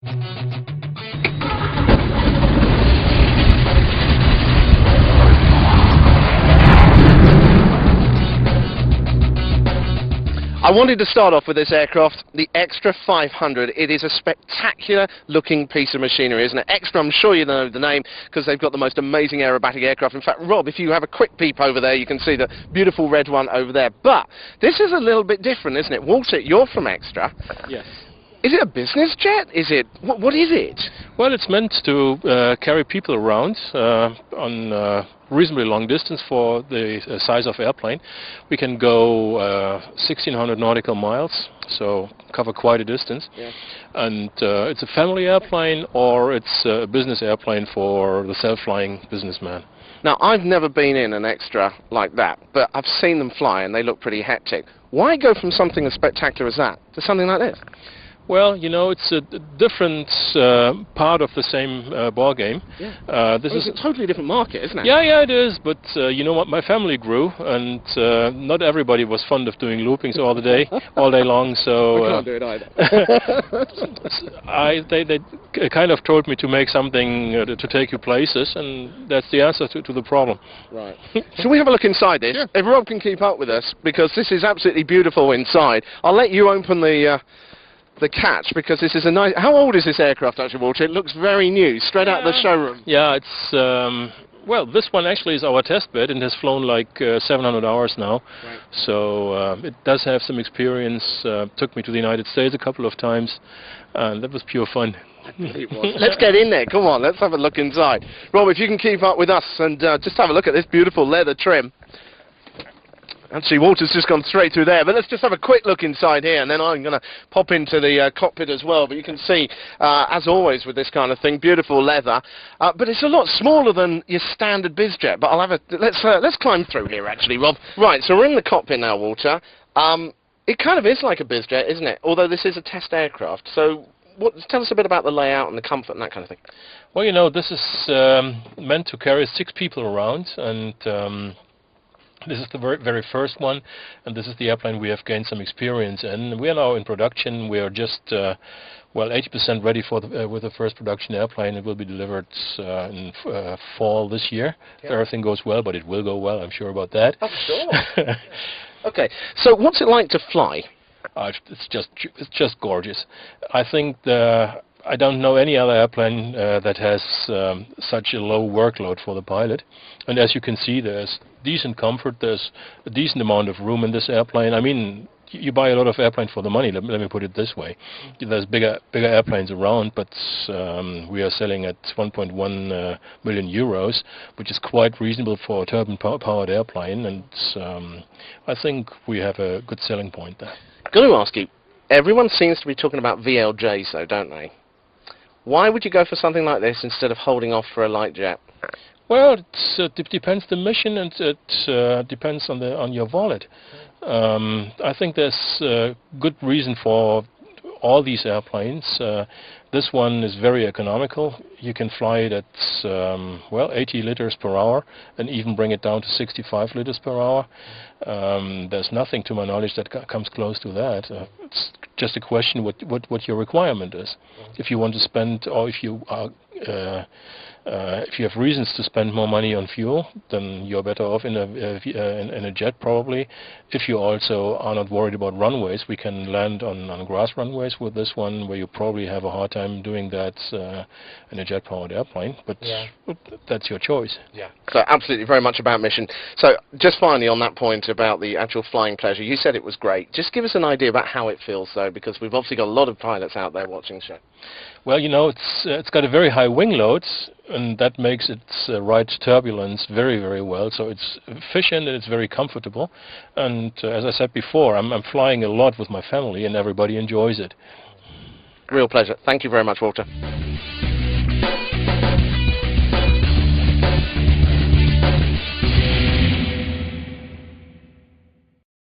I wanted to start off with this aircraft, the Extra 500. It is a spectacular looking piece of machinery, isn't it? Extra, I'm sure you know the name, because they've got the most amazing aerobatic aircraft. In fact, Rob, if you have a quick peep over there, you can see the beautiful red one over there. But this is a little bit different, isn't it? Walter, you're from Extra. Yes. Is it a business jet? Is it... What is it? Well, it's meant to carry people around on reasonably long distance for the size of airplane. We can go 1,600 nautical miles, so cover quite a distance. Yeah. And it's a family airplane, or it's a business airplane for the self-flying businessman. Now, I've never been in an Extra like that, but I've seen them fly and they look pretty hectic. Why go from something as spectacular as that to something like this? Well, you know, it's a different part of the same ball game. Yeah. This is a totally different market, isn't it? Yeah, yeah, it is. But you know what? My family grew, and not everybody was fond of doing loopings all day long. So I can't do it either. they kind of told me to make something to take you places, and that's the answer to the problem. Right. Shall we have a look inside this? Sure. If Rob can keep up with us, because this is absolutely beautiful inside. I'll let you open the catch, because this is a nice... How old is this aircraft, actually, Walter? It looks very new, straight out of the showroom. Yeah, it's... well, this one actually is our test bed and has flown like 700 hours now. Right. So it does have some experience. Took me to the United States a couple of times, and that was pure fun. Let's get in there, come on, let's have a look inside. Rob, if you can keep up with us and just have a look at this beautiful leather trim. Actually, Walter's just gone straight through there, but let's just have a quick look inside here, and then I'm going to pop into the cockpit as well. But you can see, as always with this kind of thing, beautiful leather. But it's a lot smaller than your standard bizjet. But I'll have a... Let's climb through here, actually, Rob. Right, so we're in the cockpit now, Walter. It kind of is like a bizjet, isn't it? Although this is a test aircraft. So tell us a bit about the layout and the comfort and that kind of thing. Well, you know, this is meant to carry 6 people around, and... this is the very first one, and this is the airplane we have gained some experience in. We are now in production. We are just, well, 80% ready for with the first production airplane. It will be delivered in fall this year. Yeah. If everything goes well, but it will go well, I'm sure about that. Oh, sure. Okay, so what's it like to fly? It's just gorgeous. I think I don't know any other airplane that has such a low workload for the pilot. And as you can see, there's decent comfort, there's a decent amount of room in this airplane. I mean, you buy a lot of airplane for the money, let me put it this way. There's bigger airplanes around, but we are selling at 1.1 million euros, which is quite reasonable for a turbine-powered airplane, and I think we have a good selling point there. I'm going to ask you, everyone seems to be talking about VLJs though, don't they? Why would you go for something like this instead of holding off for a light jet? Well, it depends the mission, and it depends on your wallet. I think there's good reason for all these airplanes. This one is very economical. You can fly it at well, 80 liters per hour, and even bring it down to 65 liters per hour. There's nothing, to my knowledge, that comes close to that. It's just a question what your requirement is. If you want to spend, or if you are if you have reasons to spend more money on fuel, then you're better off in a jet, probably. If you also are not worried about runways, we can land on grass runways with this one, where you probably have a hard time doing that in a jet-powered airplane. But yeah, that's your choice. Yeah. So absolutely, very much about mission. So just finally on that point about the actual flying pleasure, you said it was great. Just give us an idea about how it feels, though, because we've obviously got a lot of pilots out there watching the show. Well, you know, it's got a very high wing load, and that makes its ride turbulence very, very well. So it's efficient and it's very comfortable. And as I said before, I'm flying a lot with my family, and everybody enjoys it. Real pleasure. Thank you very much, Walter.